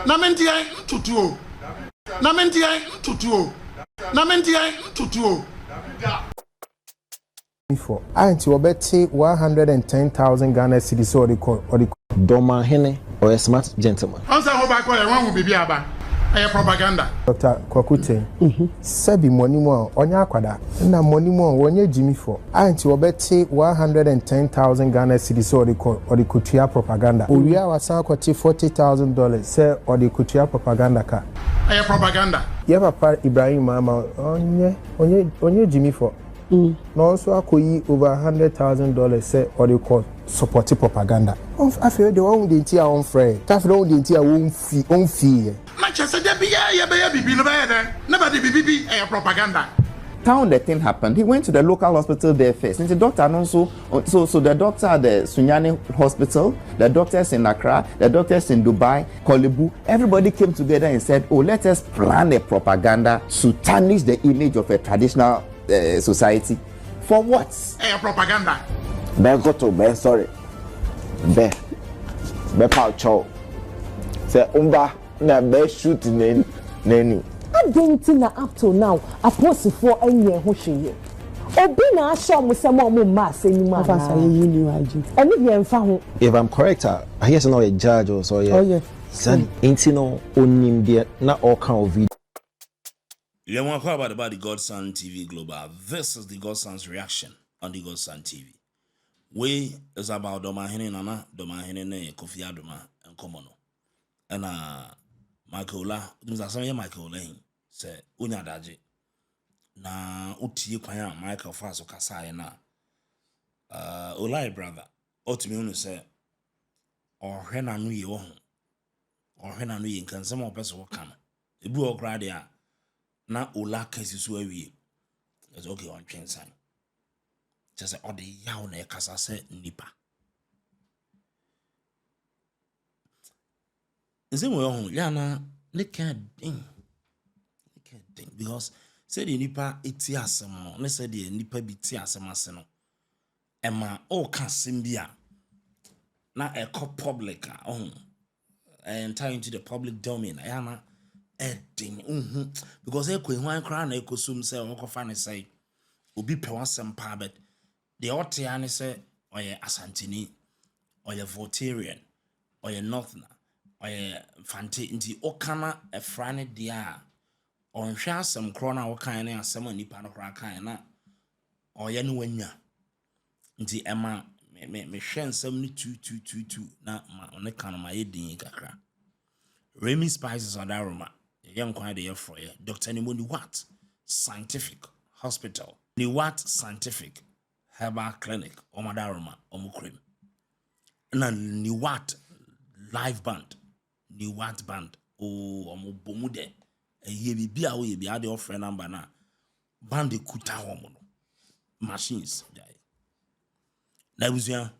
Namentia tutuo. Namentia tutuo. Namentia tutuo. Before auntie obeti 110,000 Ghana cedis or the Dormaahene or a smart gentleman. Answer how back where one will be Aaba. A propaganda. Dr. Kwakute. Sebi money more onya kwada. Na money more wonye Jimmy for. Auntie obeti 110,000 Ghana cedis or the kutia propaganda. Oria wasan kwati $40,000 say or the kutia propaganda ka. A propaganda. Ye papa Ibrahim mama onye Jimmy for. No also akoyi over $100,000 say or the call support propaganda. I feel the one the tia on friend. I feel the tia on fee. Manchester bibi no better. Nobody bibi a propaganda. How the thing happened, he went to the local hospital there first. And the doctor also, so the doctor at the Sunyani hospital, the doctors in Accra, the doctors in Dubai, Kolebu, everybody came together and said, oh, let us plan a propaganda to tarnish the image of a traditional society. For what? A propaganda. Ben Koto, Ben sorry. Ben Pao Chow. Say Umba na be shoot neni. I don't think up till now I post for any who she obi na show mo say mo mass anymore. If I'm correct, I guess not a judge or so. Oh yeah. Son, ain't no onim there, not all kind of video. You want to talk about the Godson TV Global. This is the Godson's reaction on the Godson TV. We is about Dormaahene Nana, Dormaahene ne Kofi Adoma and Komono. And Michael La, Michael Lane say Unya Daji. Na uti kwanya Michael Faso Kasai na Olai brother. Otimunu say Ohene nu ye ohun. Ohene nu ye nkan some person wo kan. Ebu okra de a na Ola kesi so awie. It's okay on train sign. Just say odi yaw na kasa se nipa. Nse mo ohun ya na ne kan ding. Because say the nipa eti asem no, ne say the nipa bi ti asem ase no. Ema o kan simbia na e public enter into the public domain. Ayana ding because e kwen hwan kra na ekosum say o kofa ne say obi pe wasem pa bet the otia ne say oye asantini oye votarian oye northerner oye fante nti okana e fra ne dia on hwe asem kro na wo kan ne asem anipa no kra kan na oye ne wanya nti ema me hwe nsem ne 2222 na ma ne kan ma yedin kakra Remy Spices Adaroma young kwade ye for ye Dr. Nimoni Watt Scientific Hospital ni Watt Scientific Herbal Clinic Omadaroma Omukrim na ni Watt Live Band ni Watt Band omubomude ye bibia wo ye bia de offer number na band kuta homo no machines dai na buzia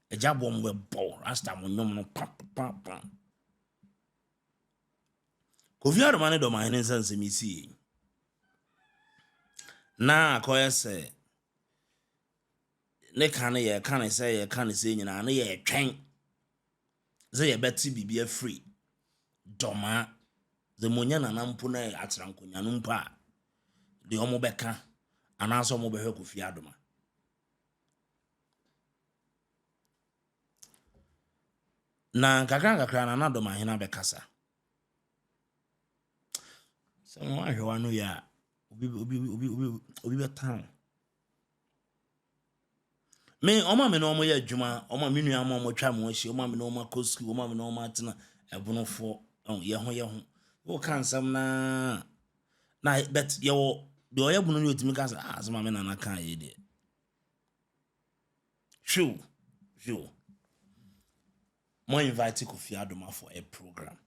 ejabom we bo rasta mo nyom no pam Kofi Adoma ne Dormaahene sense mi si na akoye se ne kan ye kan se nyina na ye twen ze ye beti bibia free doma ze monya na nampo na atrankonya no mpa de omo beka anaso omo behwe Kofi Adoma na kakra na Dormaahene abekasa so I know ya obi betan me oma me no mo ya adwuma oma me nua mo twa mo ahyi oma me no ma koski oma me no ma tena ebonofo ye ho wo kan sam na bet ye wo de oya bunu ni otimi kan asema me na kan ye de shoo mo invite Kofi Adoma for a program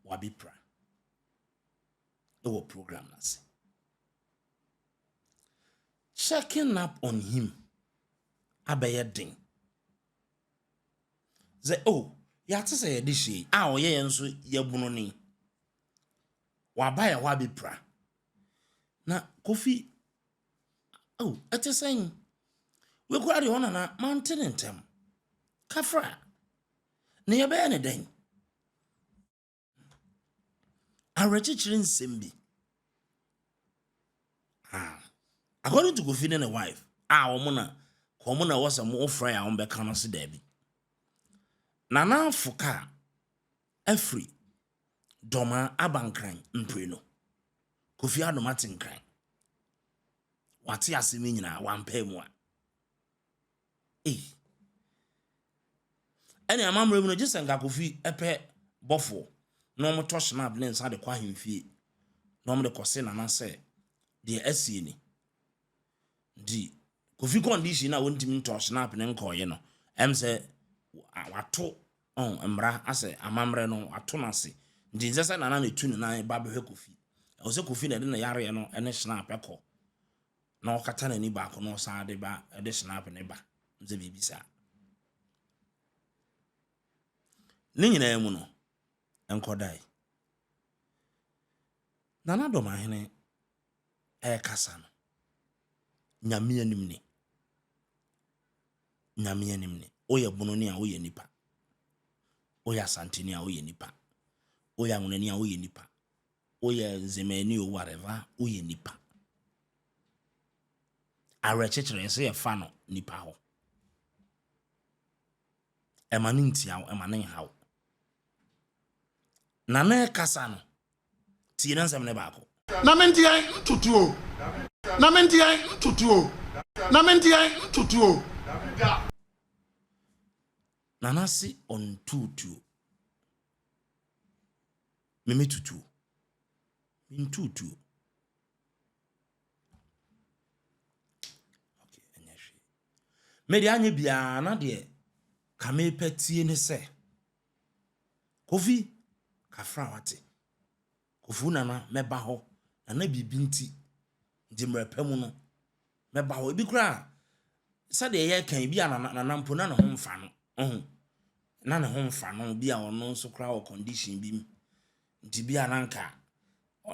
wabipra ewo program nase checking up on him abayedin ze ya tse ye dishi oye enso yebunu ni wabaya wabipra na Kofi etesen we kura de hona na mountain entem kafra ne ye be ne den arechichiri nsem bi according to Kofi and wife omuna was a more fry on be kan se da bi na na foka afri doma abankran mpre no Kofi Adoma tinkran wate asemi nyina wampa mu a ene amamre mu no gisenga Kofi epe bofo no mo to snap ne nsa de kwa hemfie no mo de kose na na se de asie ni di Kofi condition na wontimi to snap ne nkoye no em se wato mbra ase amamre no wato na se ndi nse na na netu na ba behwe Kofi o se Kofi na de na yare no ene snap ekọ na okata na ni ba ko no sa de ba de snap ne ba nze bibisa ni nyina emu no enkodai nana Dormaahene kasa no nyame anim ni oye bunoni a oye nipa oye asantini a oye nipa oye anwonani a oye nipa oye zemani o whatever oye nipa arechechere se ye fa no nipa ho emanintia emanin hawo nana kasa no tie na nsem ne ba ko na mentia ntutuo na mentia ntutuo na mentia ntutuo nana si on tutuo meme tutuo min tutuo okay enyeshi medi anye bia na de kame petie ne se Kofi kafra wate Kofu nana meba ho na bibi nti ndimrepemu no meba ho ebi kura sade ye kan bi na mpo na ho mfa no na ne ho mfa no bi a ono nso kura o condition bi nti bi ananka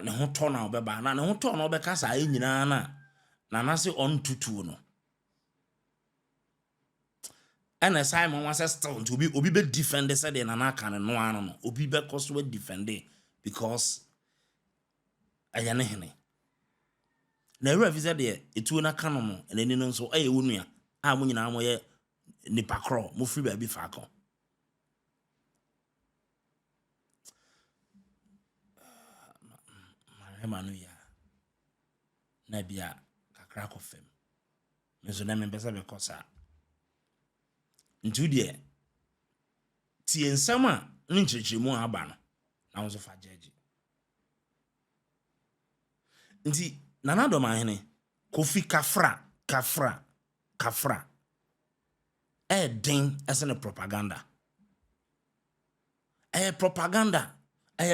ne ho to na obeba na ne ho to na obeka sa anyina na se on tutu no ana Simon was still to obi be defend said na na kan no ano no obi be cost we defend because ayane hene na revise de etu na kan no enani no nso aye wonua a mo nyina mo ye nipa kro mo free ba bi fa akọ manu ya na bia kakra ko fem mezo na me pesa be kosa ntu de tie nsam a nchirchirimu aba no na wo so fa jeje nti nana Dormaahene Kofi kafra den asene propaganda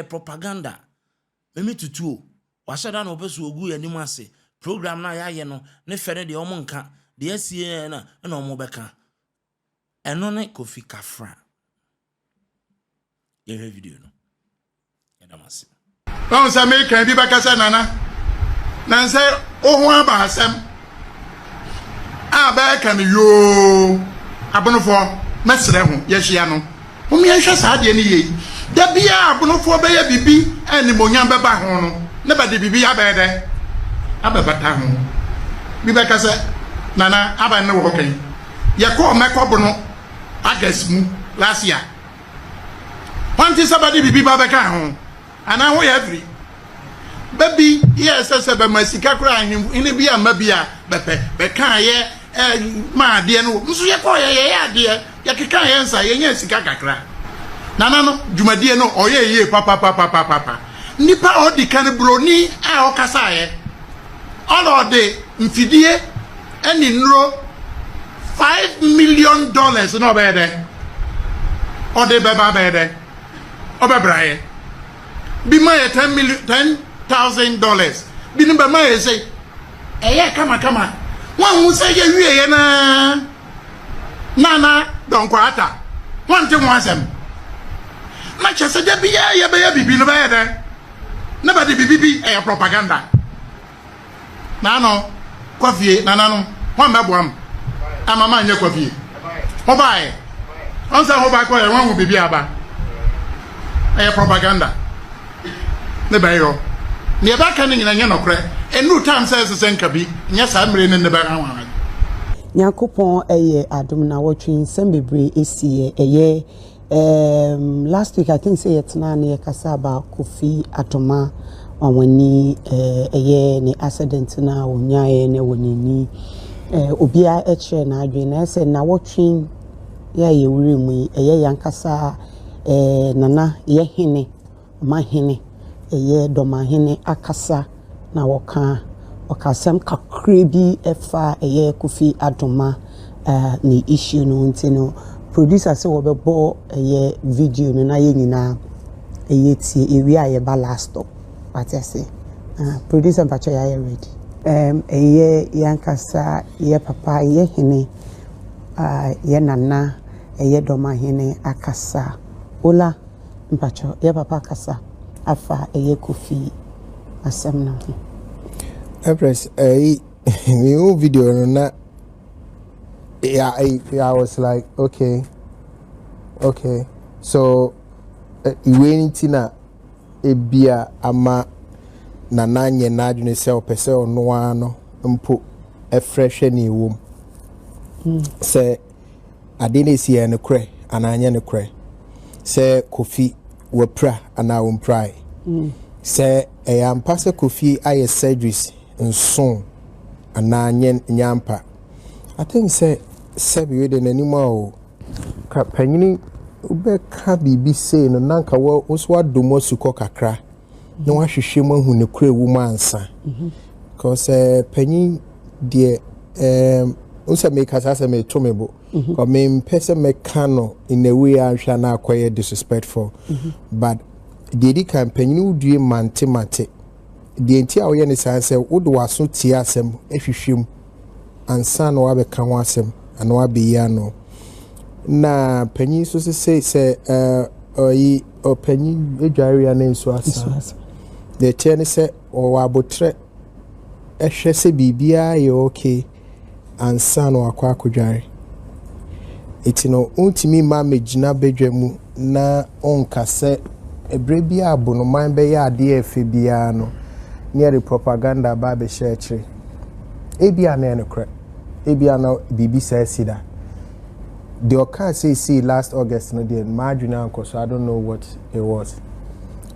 propaganda meme tutuo washada na obesu ogu ya nimu ase program na ya ye no ne fere de omo nka de asie na omo beka eno ne Kofi kafra ye video no ya damase on sa me kan bi bakasa nana na nse ohu aba asem aba kan yo abonofo mesre ho ye hia no mo me hwe sa de ni ye da bia abonofo be ye bibi ani monyan be ba ho no ne ba de bibi abede ababata ho bi bakasa nana aba ne wo kan ye ko mekọ bono agas mu last year wanti sabadi bibi ba be kan ho ana ho ya free baby yes be masika kura ahim ini bia mabia be kan ye ma de no nso ye ko ye ade ye keka ye nsa ye nya sika kakra nana no dwumadie no oye papa nipa odi kan broni a okasa ye all de mfidie eni nro $5 million no be de ode beba be de obebraye bi ma ye $10,000 bi ni be ma ye say eye kama wan hu say ye wie ye na donko ata wan te mo asem na chese de bi ye be ye bibi no be ye de na ba de bibi e propaganda na no Kofi na no wan meboam amama nye Kofi obae Answer ho back where one will be Aaba. A propaganda. The bayo. Near back and in a yanokre. And no time says the same cabi. Yes, I'm reading in the background. Nyankopon Adoma na watching Sembebre esi last week I think say yetna na yakasa about Kofi Adoma onwani ne accident na onyaye ne wonini obia eche na adwe na say na watching ye wuri mu yankasa nana ye hene mahene Dormaahene akasa na woka okasem kakre bi efa Kofi Adoma ni issue no ntino producer say we bebo video no na ye nyina tie ewi aye ba last stop what I say producer mpacho ya ready yankasa ye papa ye hene ye nana Dormaahene akasa ola mpacho ye papa akasa afa Kofi asem na Empress, new video na I was like, okay. So iwenitina ebia ama nananye na adwene se opese ono ano mpo fresh ni wom. Se adene si ene kre ananye ne kre. Se Kofi wapra ana womprai. Se ampase Kofi aye surgeries nson ananye nyampa. I think say we de nanima o ka panyini ube ka bibi say no nanka wo so adomo suko kakra na wahwehwe mu hu ne kura wu mansa cause panyin de unsa make as me to me bo ko me person me kano in a way ahwa na akoye disrespectful but the campaign udue mante the entire way ne say wodo waso tie asem ehwehwem ansa no abeka ho asem ano abeya no na panyin so say oyi panyin edware na nso asa the chair say o abotre ehwe se bibia ye okay ansa no akwa akodware etino untimi ma megina bedwamu na onkase ebrebia abonoman be ya ade efe bia no near the propaganda ba be share ebia na enokre ebia na bibi says that the occur say last August no the marginal uncle, so I don't know what it was.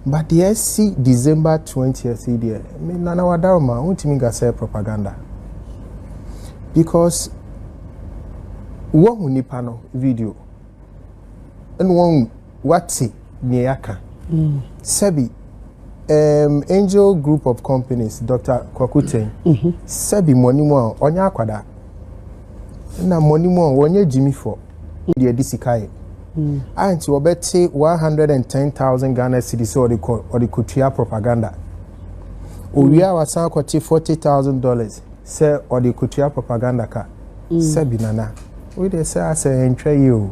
But the SC December 20th there, me nana wadaroma untimi ga say propaganda. Because one nipa no video and one what's niaka Sebi Angel Group of Companies Dr. Kwakuten Sebi money mo onya akwada na money mo wonye Jimmy for the disikaye anti obeti 110,000 Ghana cedis or the kutia propaganda owia wasan kwati $40,000 say or the kutia propaganda ka Sebi nana we dey say as entry you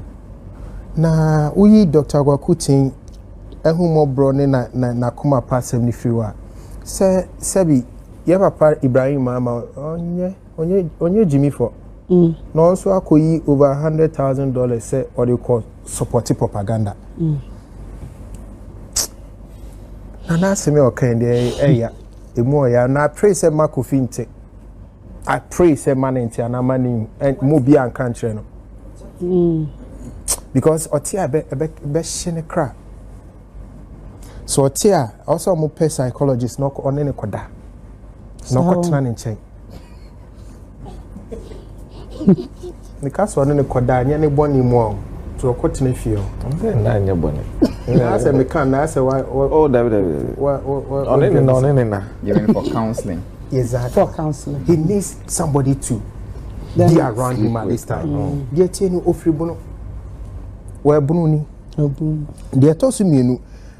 na uyi Dr. Kwakuten ehumo bro ne na kuma pasem ni fiwa Sebi ye papa Ibrahim mama onye Jimmy for no also akoyi over $100,000 say or they call supporting propaganda na se me okan de eya emu ya na pray say Kofi nte I pray say manenti ana mani mo bi an country no because otia be shine cra so otia also mo pay psychologist no on ne koda no ko tena ne nchen because one ne koda anya ne boni mu to ko tena fio na anya boni na say me can na say why David on You're for counseling. exactly for counseling. he needs somebody to be around him at this time get any ofribono we bunu ni de to so mienu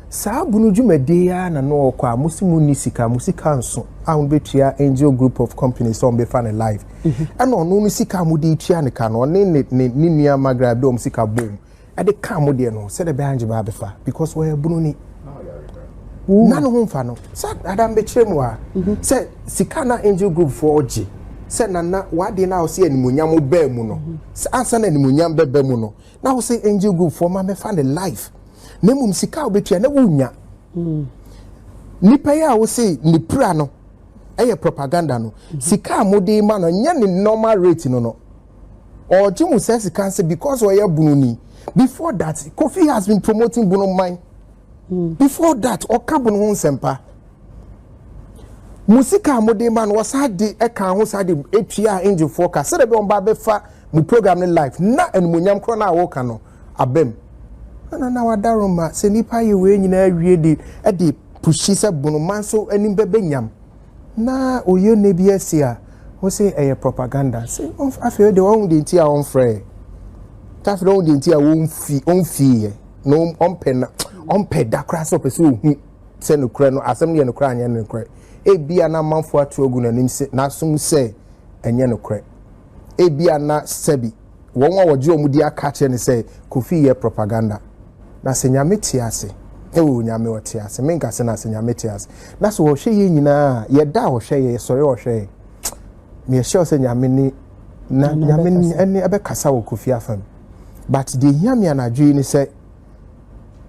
saa bunu dwumade ya na no okwa musimu ni sika musika nso a won betua Angel Group of Companies on be fan live and ono no sika mu de tua ne ka no ne nua magra be om sika bom e de ka mu de no se de be anje ba be fa because we bunu ni na no ho fa no sa adam be kyeremu a se sika na Angel Group for oji Say nana wade na wo say animunyam ba mu no. Ansa na animunyam ba mu no. Na wo say angel group for ma me find the life. Na mum sika obetua na wo nya. Nipa ya wo say ni pra no. Eye propaganda no. Sika mode ma no nya ni normal rate no. Or Jimu says cancer because we are bununi. Before that, Kofi has been promoting Buno mine. Before that, Okabun Sempa. Musika Modeman was had the Eka who had the APR angel forecast. Said on Babefa, mu program in life. Na and Munyam Krona Wokano, Abem. And now Daroma, Senipa, you win in a ready at the Pushisa Bunomanso and in Bebenyam. Na, o you nebiasia. We say a propaganda. Say, I feel the own dinty on fray. That's the own dinty on fee. No on pen that crass up a soon. Send the crano, assembly and the crying and the cry. A be a man for 2 gun and not soon say, and yen cry. A be a not sebi. One more Joe Mudia catch and say, Kofi propaganda. Na senyametiase. Oh, nyame watiase. Menka sena senyametiase. That's what she na ye da or she, sorry or she. Me sure say nyame na nyame any ebe kasa wo Kofi afam, but the nyame anadwi ni say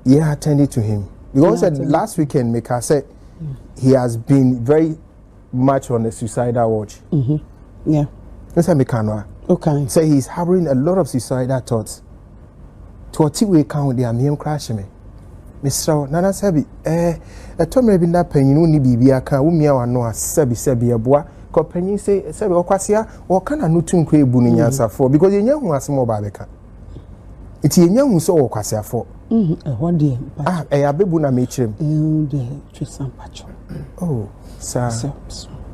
you attended to him because last weekend make I said he has been very much on the suicidal watch. Yeah, you say me kanwa okay, say he's harboring a lot of suicidal thoughts to what we count the am crash me Mr. Nana Sabi a to me be na panyin ni bibia kan wo mia wa no asabi eboa Company say okwasia o kana no tunko ebu no nyansa for because yenya hu asem oba beka iti yenya hu so okwasia for ho de abebu na me kirem de twisam pacho sir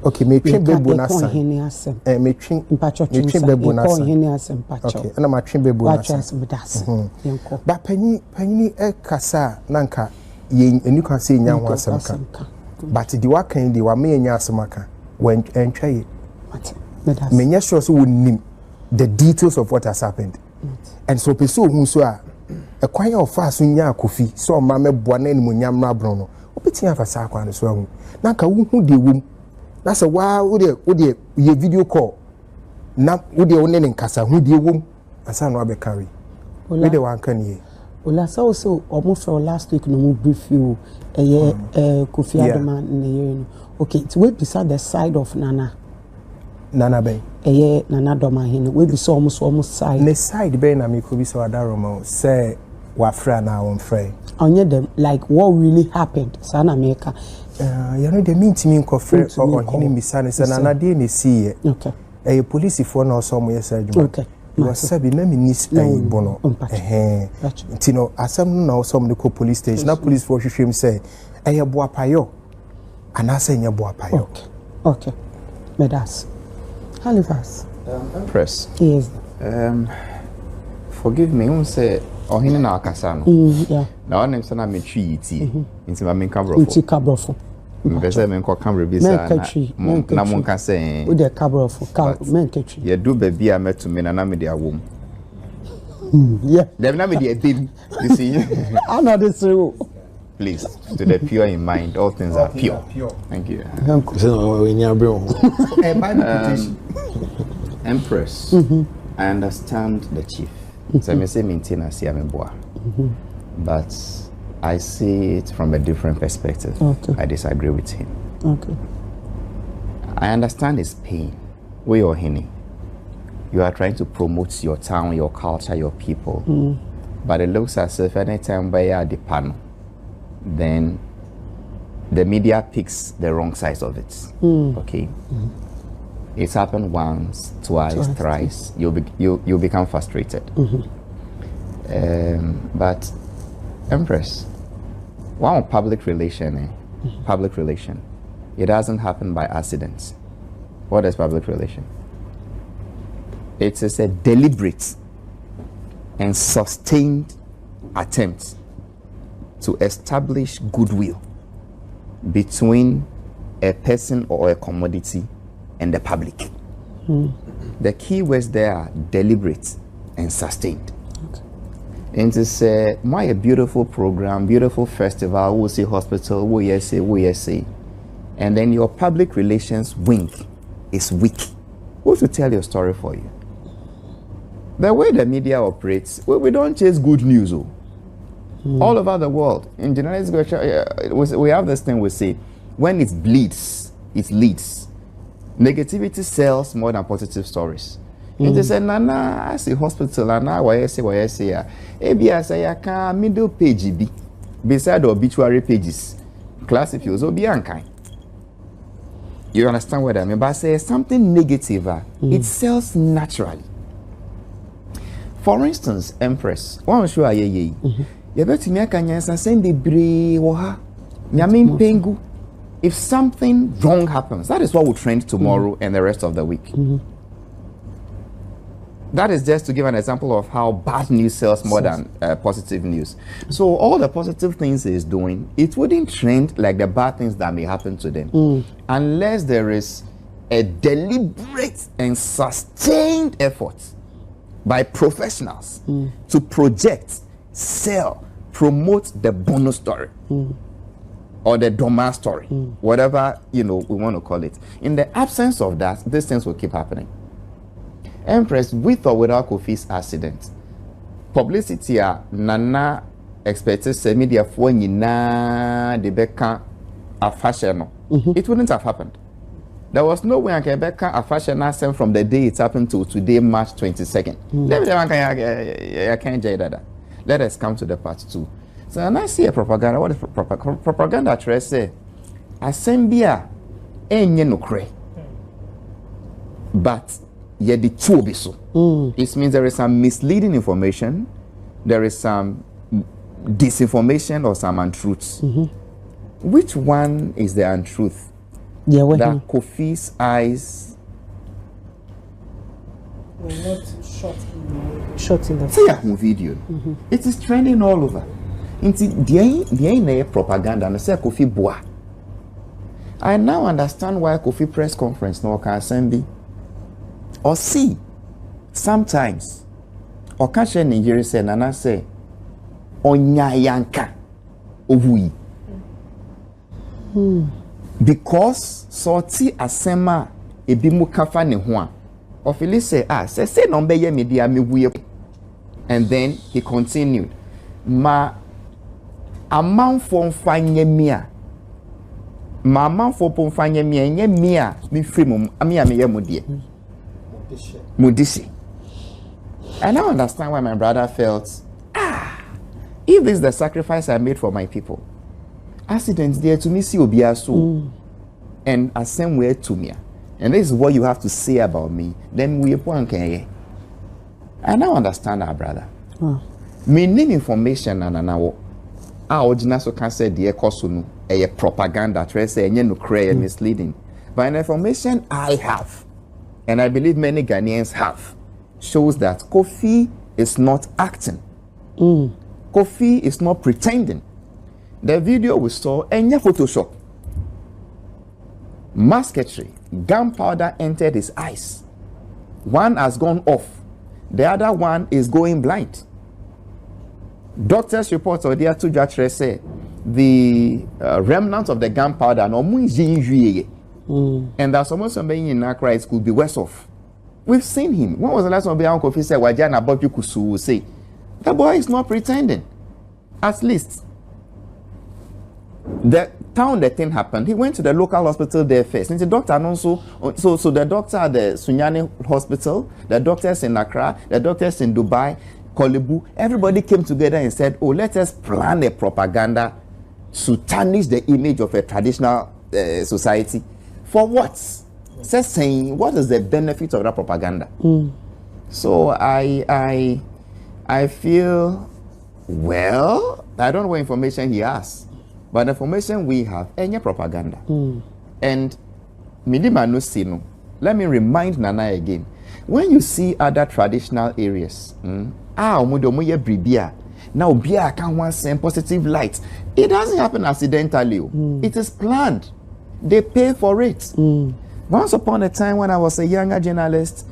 okay me twen bebu na san me twen pacho bebu na san Ohene asem pacho okay na ma twen bebu na san yenko ba panyi kasa nanka ye enuka say nya hu asem ka but the wakan the wa me nya asem aka when try it. Many sure so would name the details of what has happened. And so pursue who so a quite of fast in ya Kofi, so mamma Buane Munyam Rabrono. Opitia for Sakwan as well. Naka who de womb. That's a while would ye video call. Not would the only in Casa who de womb as I know I carry. Where the one can ye. Well, I saw so almost for last week no brief you a year Kofi Adoma in the year. Okay, so we beside the side of Nana Bay. A year Nana Dormaahene. We be so almost side. The side bay na me could be so Adaroma say wafra na on fray. On them like what really happened, San America. You know, they mean to me Kofi or Ohene beside us and another day see it. Okay. A police for no somewhere surgery. Okay. Was sabi na me nis bono. Tino asem no some the police station. Na police for him say e boa payo. And I say boa payo. Okay. Medas. Halifax. Press. Yes. Forgive me, who say Ohene na akasa no. Yeah. Na one name say na me twi iti. Nti ma me kabrofo. Nti kabrofo. Mbese me nko camera bi sa na mo nka say. Wo de kabrofo. Men ketwi. Ye do ba bia metumi na me de awom. Yeah. Dem na me de abim. You see. I know this too. Please, to the pure in mind, all things are pure. Thank you. Empress, I understand the chief. So I may say maintain as but I see it from a different perspective. Okay. I disagree with him. Okay. I understand his pain. We Ohene, you are trying to promote your town, your culture, your people. But it looks as if anytime we are the panel, then the media picks the wrong side of it. Okay, it's happened once, twice, thrice. You'll become frustrated. But Empress, one public relation, public relation, it doesn't happen by accident. What is public relation? It is a deliberate and sustained attempt to establish goodwill between a person or a commodity and the public. The key words there are deliberate and sustained. And to say, my a beautiful program, beautiful festival, we'll see hospital, we say, and then your public relations wing is weak. Who's to tell your story for you? The way the media operates, we don't chase good news. All over the world, in journalistic, we have this thing we say, when it bleeds, it leads. Negativity sells more than positive stories. And they say, Nana, I see hospital, and now I say, maybe I say, I can middle page be beside the obituary pages. Class if you so be unkind. You understand what I mean? But I say something negative, it sells naturally. For instance, Empress, one show you bet to me I can send the brave or pengu. If something wrong happens, that is what will trend tomorrow and the rest of the week. That is just to give an example of how bad news sells more than positive news. So all the positive things he's doing, it wouldn't trend like the bad things that may happen to them, unless there is a deliberate and sustained effort by professionals to project, sell, promote the bonus story or the Dormaahene story, whatever we want to call it. In the absence of that, these things will keep happening. Empress, with or without Kofi's accident, publicity nana expected say media for nyina de beka a fashion. It wouldn't have happened. There was no way I can beka a fashion from the day it happened to today, March 22nd. I can't judge that. Let us come to the part 2. So and I see a propaganda. What is propaganda? Try say, "Asembia enye no kre," but yet the two be so. It means there is some misleading information, there is some disinformation or some untruths. Which one is the untruth? That Kofi's eyes were not shot in the see a video. It is trending all over. Into the propaganda and say Kofi boa. I now understand why Kofi press conference no can send or see sometimes or catch Nigeria say nana say onyayanka ovui because sorti asema ebi mu kafa ne ho a ofili say say no be ye media me wuye, and then he continued ma amount for fanye mia ma amount for pon fanye mia nye mia me free mum amia me ye modie Mudishi. And I understand why my brother felt, if this is the sacrifice I made for my people, accidents there to me see obia so, and a same way to me, and this is what you have to say about me, then we can. And I understand our brother. Me name information and now our original so can say the ekosunu a propaganda, try say no cray misleading. But the information I have, and I believe many Ghanaians have, shows that Kofi is not acting. Kofi is not pretending. The video we saw, any Photoshop. Musketry, gunpowder entered his eyes. One has gone off. The other one is going blind. Doctors' reports or the two judges say the remnants of the gunpowder no and there's almost somebody in Accra it could be worse off. We've seen him. When was the last time Uncle Kofi said Wajana Bobi Kusu say the boy is not pretending? At least the town the thing happened, he went to the local hospital there first. And the doctor also so the doctor at the Sunyani hospital, the doctors in Accra, the doctors in Dubai, Kolebu, everybody came together and said, oh, let us plan a propaganda to tarnish the image of a traditional society. For what? Just saying, what is the benefit of that propaganda? So I feel, well, I don't know what information he has, but the information we have, any propaganda. And Midima no sino. Let me remind Nana again. When you see other traditional areas, now Bia can want send positive light. It doesn't happen accidentally. It is planned. They pay for it. Once upon a time when I was a younger journalist,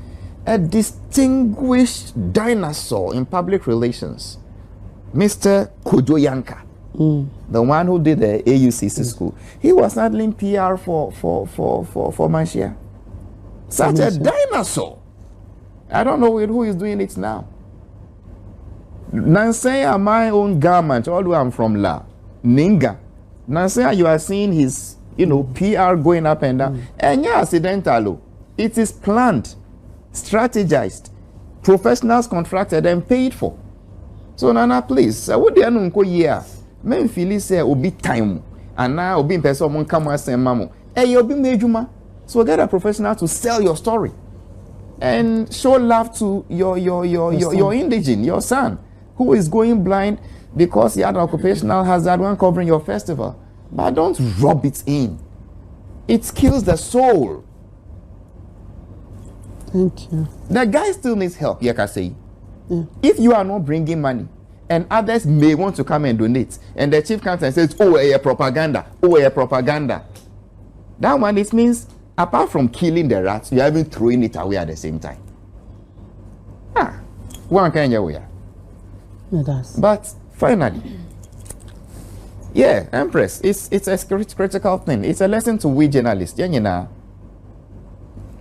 a distinguished dinosaur in public relations, Mr. Kojoyanka, the one who did the AUCC school, he was handling PR for Manshia. Such a dinosaur. I don't know who is doing it now. Nansea, my own garment, although I'm from La Ninga. Nansea, you are seeing his, PR going up and down. And yeah, accidental. It is planned, strategized, professionals contracted and paid for. So Nana, please, what the 3de3nko year? Men feel say obi time, and now obi in person come and say mamo. Hey, obi mejuma. So get a professional to sell your story, and show love to your indigene, your son, who is going blind because he had an occupational hazard when covering your festival. But don't rub it in. It kills the soul. Thank you. The guy still needs help, Yakasei. If you are not bringing money, and others may want to come and donate, and the chief comes and says, oh, a propaganda, propaganda. That one, it means, apart from killing the rats, you are even throwing it away at the same time. One kind of way. It does. But finally, yeah, Empress, it's a critical thing. It's a lesson to we journalists.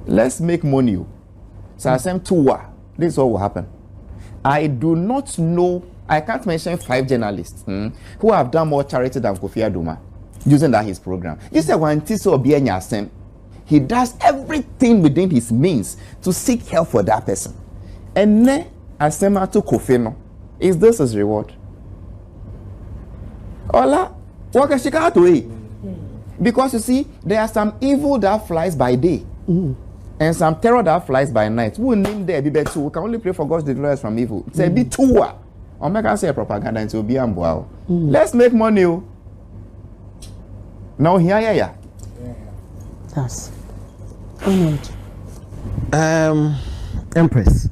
Let's make money. So I said, this is what will happen. I do not know, I can't mention 5 journalists who have done more charity than Kofi Adoma using that his program. You say one Tiso Obianya, he does everything within his means to seek help for that person. And then Asema to Kofi no. Is this his reward? Ola, what can she got away? Because you see, there are some evil that flies by day. And some terror that flies by night. Who name there be better? We can only pray for God's deliverance from evil. Say be two. Or make us say propaganda and to be ambo. Let's make money. Now here. Yes. Empress.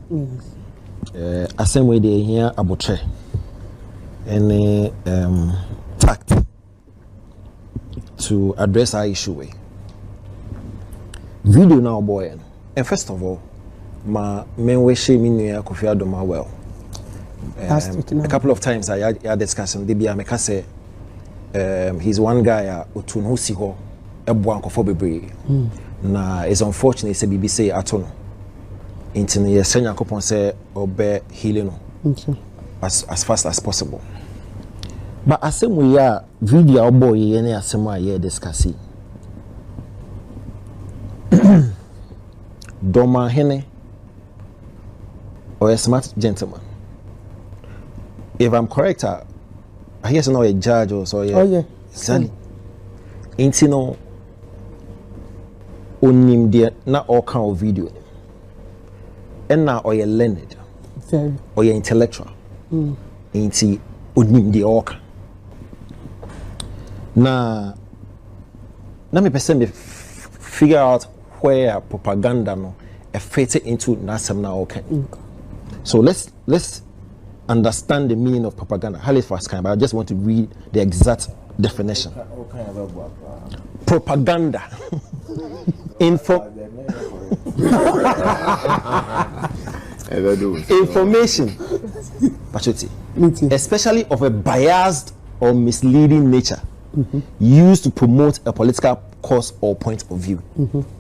Yes. Same way they hear about any tact to address our issue. Video now, boy. And first of all, my main way shaming Kofi Adoma well. A couple of times I had discussion. I say he's one guy who see ho a buanko for bebre. Na it's unfortunate say BBC atono. Into the senior couple say obey healing as fast as possible. But as same we are video boy any as same way discussing. Dormaahene or a smart gentleman. If I'm correct, I hear now a judge or so. Yeah. Exactly. Intino unim dia na all kind of video. And now or you learned. Very. Or you intellectual. Inti unim dia all. Na me person figure out where propaganda no fit into nasem na okay. So let's understand the meaning of propaganda. Highly fast kind, but I just want to read the exact definition. Propaganda. Information. Especially of a biased or misleading nature. Used to promote a political cause or point of view.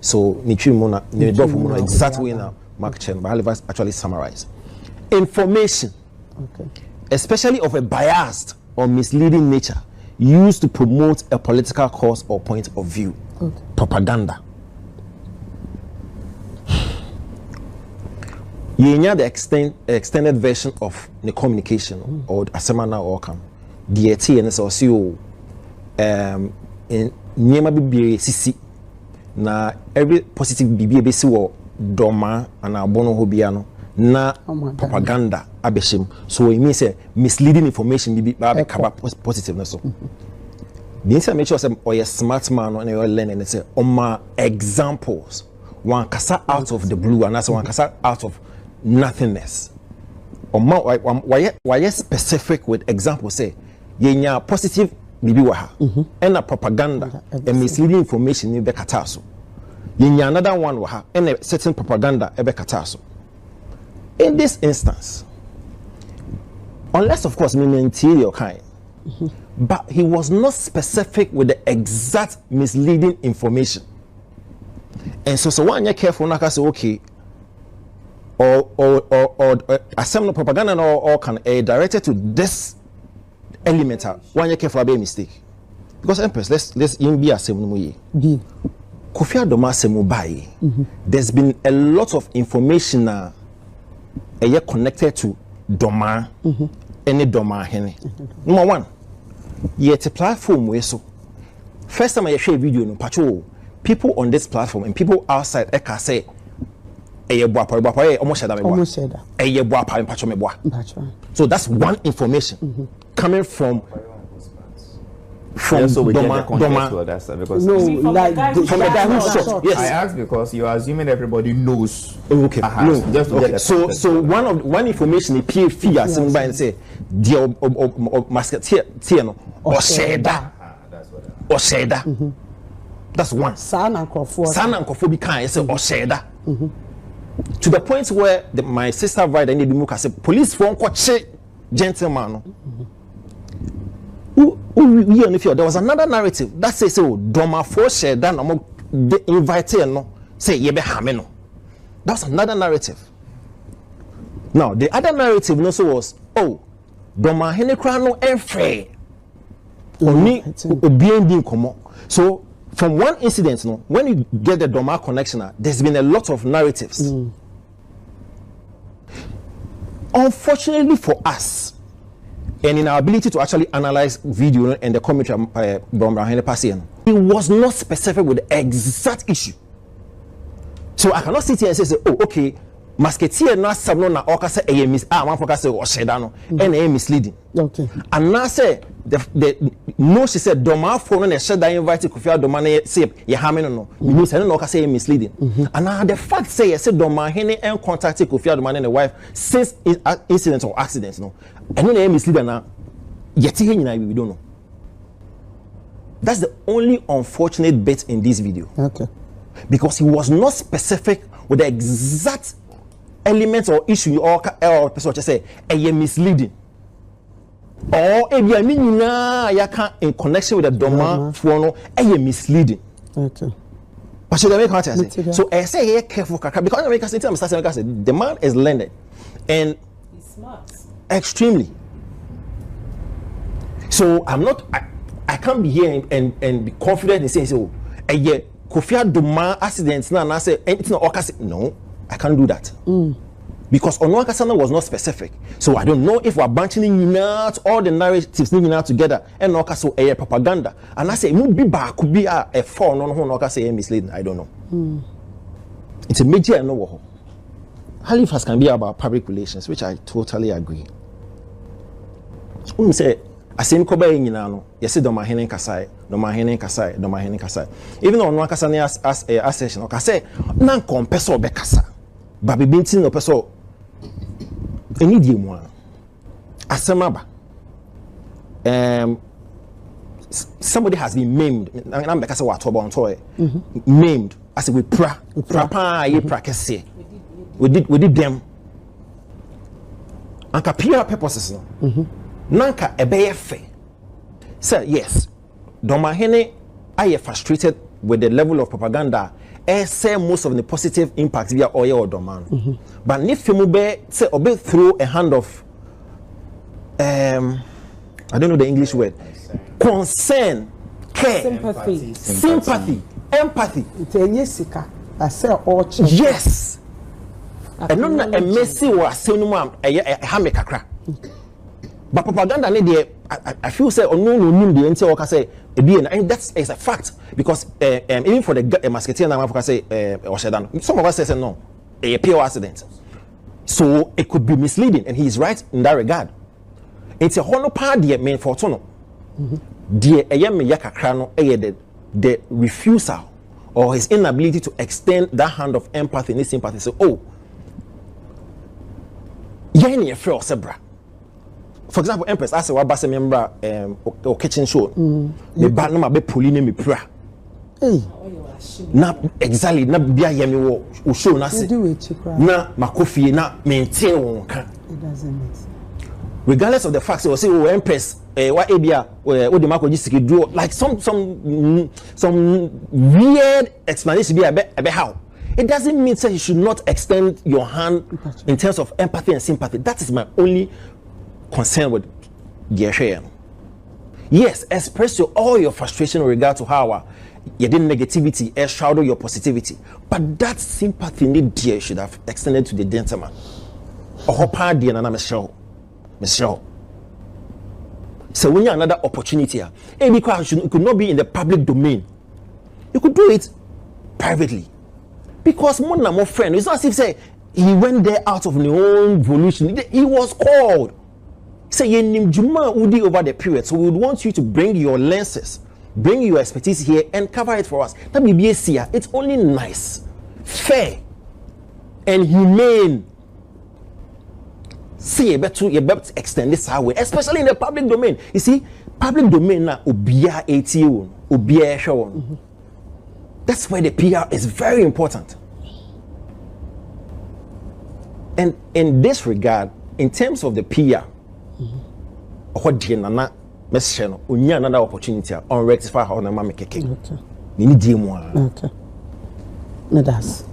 So, exactly in Mark Chen, but I'll actually summarize. Information, especially of a biased or misleading nature, used to promote a political cause or point of view. Propaganda. You have the extended version of the communication or asemana or come. DAT and SOCO in Niema Bibi Sisi na every positive Bibi Besi wo Doma and Abono Hobiano na propaganda abeshim. So it means misleading information Bibi Babe Kaba positive so. The inside make sure say or a smart man on your learning and say my examples one kasa out of the blue and that's one kasa out of nothingness. Why specific with example say yenya positive bibi wa ha and a propaganda and misleading information in the kataso yenya another one wa ha and a certain propaganda ebe kataso. In this instance, unless of course meaning interior kind, but he was not specific with the exact misleading information. And so one you careful na say okay or assembly propaganda or can directed to this element one you careful be a mistake. Because Empress, let's be assembly. Kofi Adoma asemu bai. There's been a lot of information connected to Doma any Dormaahene. Number one, yet a platform where so first time I share video no patrol people on this platform and people outside eka say so that's one information coming from so we Doma, get the context for that, because no, like from the guy who shot. Yes, I asked because you're assuming everybody knows. Okay, no, just to get the so one information he peer figure by and say the masketeer no or sheda or sheda. That's one. San and Kofi be kind say or sheda. To the point where my sister bride and the say police phone kwache gentleman. There was another narrative that says so Doma for share that they invited no say yebe hameno. That's another narrative. Now the other narrative also was Dormaahene krano enfre oni obiendin komo. So from one incident no when you get the Doma connection there's been a lot of narratives. Unfortunately for us and in our ability to actually analyze video and the commentary Dormaahene passing, it was not specific with the exact issue. So I cannot sit here and say, okay, masketeer na sabno na oka say man focus say oshedano and misleading. Okay. And now say the no she said Doma phone na sheda invite Kofi Adoma na say ye hameno no. You say no oka say misleading. And now the fact say say Dormaahene and contacted Kofi Adoma and the wife since incident or accidents no. And then misleading na yeti he nyina we don't know. That's the only unfortunate bit in this video. Okay. Because he was not specific with the exact elements or issue or person just say misleading or in connection with the Doma phone misleading. Okay. But should I make sense? So I say here careful because the man is learned and he's smart. Extremely. So I can't be here and be confident in saying so Kofi Adoma accidents now say anything no, I can't do that. Because Onoakasana was not specific. So I don't know if we're bunching out all the narratives out together and Okaso a propaganda. And I say could be a four no say misleading. I don't know. It's a major I know. Halifax can be about public relations, which I totally agree. Say asem ko ba nyina no yesi Dormaahene kasai even on Wakasane as a session okay say na kompeso be kasa ba be bintin no peso eni die mu asemaba somebody has been maimed na be kasa what about toy maimed as we pra ye prakese we did them anka PR purposes no nanka ebeye fe say yes Dormaahene are frustrated with the level of propaganda say most of the positive impact via oil or Doma but if you be say obe through a hand of I don't know the English word concern care sympathy empathy yes and no a messy was saying hame kakra. But propaganda I feel say no the entire worker say and that's a fact because even for the masketeer na man say some of us say no a pure accident. So it could be misleading and he is right in that regard. It's a honor part the main fortune. The the refusal or his inability to extend that hand of empathy and sympathy. So yani a fair zebra. For example, Empress, I say what base member or kitchen show. The bad number be pulling me pra. Na exactly na bia yemi wo show na se. Na makofi na maintain won kan. It doesn't make sense. Regardless of the fact say Empress what abia what the mark logistic do like some weird explanation be about how it doesn't mean that you should not extend your hand in terms of empathy and sympathy. That is my only concern with the share. Yes, express all your frustration in regard to how you did negativity and shadow your positivity, but that sympathy need dear should have extended to the gentleman or her party and another Michelle. So when you have another opportunity here, because it could not be in the public domain, you could do it privately. Because more and more friend, it's not as if say he went there out of his own volition. He was called. Say you name Juma Udi over the period, so we would want you to bring your lenses, bring your expertise here, and cover it for us. That BBS it's only nice, fair, and humane. See, you better extend this our way, especially in the public domain. You see, public domain now, obia ATO, obia show. That's where the PR is very important. And in this regard, in terms of the PR, what do you know? Another opportunity on rectify how the mammy cake. Okay. We need more. Okay. Me das.